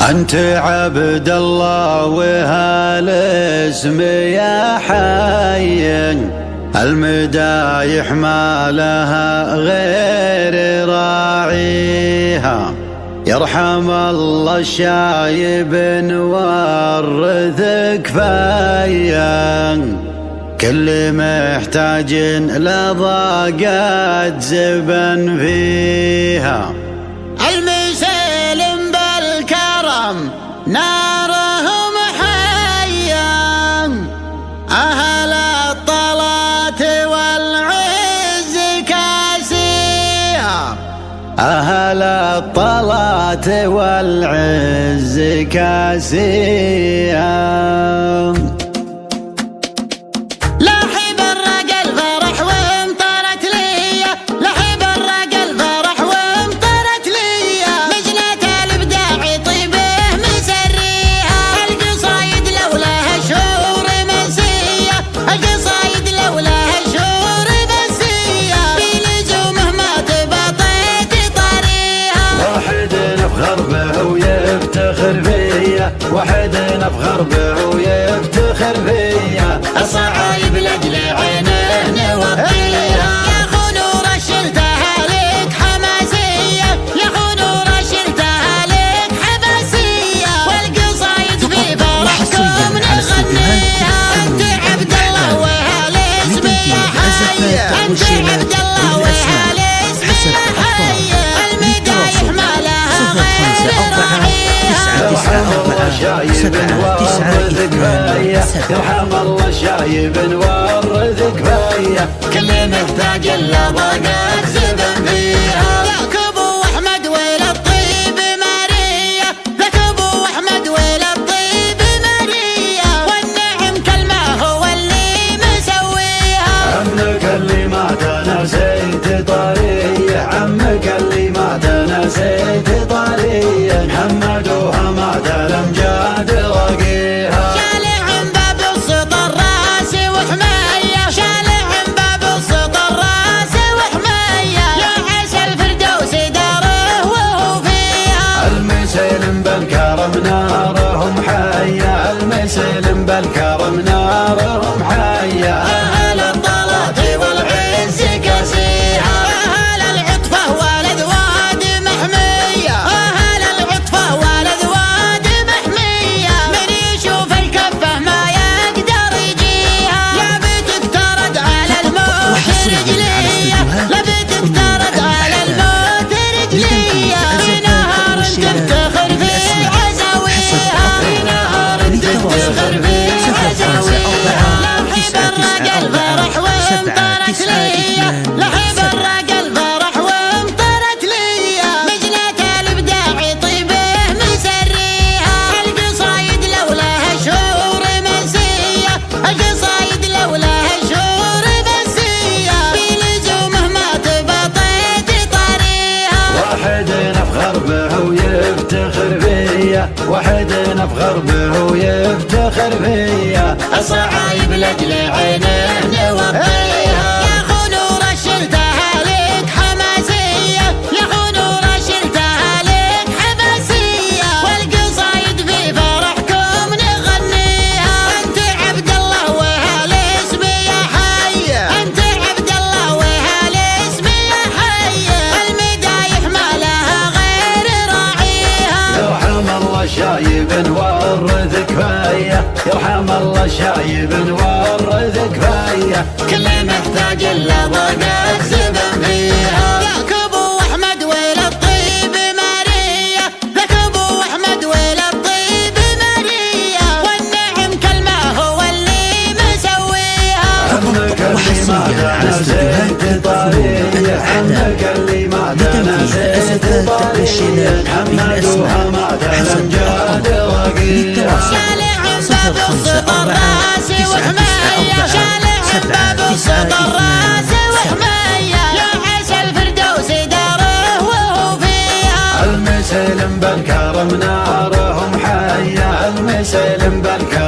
أنت عبد الله وهالاسم يا حي، المدايح ما لها غير راعيها. يرحم الله الشايب نورثك فيا، كل محتاج لضاقات زبن فيها. المسلم بالكرم نارهم حيا، أهل الطلات والعز كاسيها. أهل الطلات والعز كاسيها. واحد نفخر به ويفتخر فيا، الصعايب لاجل عينه نوطيها. يا خنور شلتها لك حماسيه، يا خنور شلتها لك حماسيه، والقصايد في فرحكم نغنيها. انت عبد الله وهالاسم يا حي، انت عبد الله وهالاسم يا حي، المدايح ما لها غير راعيها. يرحم الله شايب نورثك فيا، يرحم الله شايب نورثك فيا، كل محتاج لضاقات زبن فيها. ذاك ابو احمد ويل الطيب ماريا، ذاك ابو احمد ويل الطيب ماريا، والنعم كلمه هو اللي مسويها. عمك اللي ما تنسيت طريه، عمك اللي ما تنسيت طريه، محمدوها ما الامجاد رقيها. شالع باب السط الراس وحمايه، شالع باب السط الراس وحمايه، يا عسى الفردوس داره وهو فيها. المسلم بالكرم نارهم حيا، المسلم بالكرم نارهم حيا. أهل الطلات والعز كاسيها، أهل العطفة والأذواد محمية، أهل العطفة والأذواد محمية، من يشوف الكفة ما يقدر يجيها. يا بتقترد على الموت رجلية، لا بتقترد على الموت رجلية، في نهار تفتخر في عزاويها، في نهار تفتخر في عزاويها. لحب الرجل فرح وامطرت ليا، لحب الرجل فرح وامطرت ليا، مجنة الابداع طيبه مسريها. القصايد لولاها شهور منسيه، القصايد لولاها شهور منسيه، بلزومه ما تبطيت طريها. واحد نفخر به ويفتخر فيا، واحد نفخر به ويفتخر فيا، الصعايب لاجل عينه نوطيها. يا خنور شلتها لك حماسيه، يا خنور شلتها لك حماسيه، والقصايد في فرحكم نغنيها. انت عبد الله وهالاسم يا حي، انت عبد الله وهالاسم يا حي، المدايح ما لها غير راعيها. يرحم الله شايب نورثك فيا، يرحم الله شايب نورثك فيا، كل محتاج لضاقات زبن فيها. ذاك ابو احمد ويل الطيب ماريا، ذاك ابو احمد ويل الطيب ماريا، والنعم كلمه هو اللي مسويها. عمك اللي ما تنسيت طريه، عمك اللي ما تنسيت طريه، محمدوها ما الامجاد رقيها. شالع باب السط الراس وحمايه، شالع باب السط الراس وحمايه، يا عسى الفردوس داره وهو فيها. المسلم بالكرم نارهم حيا، المسلم بالكرم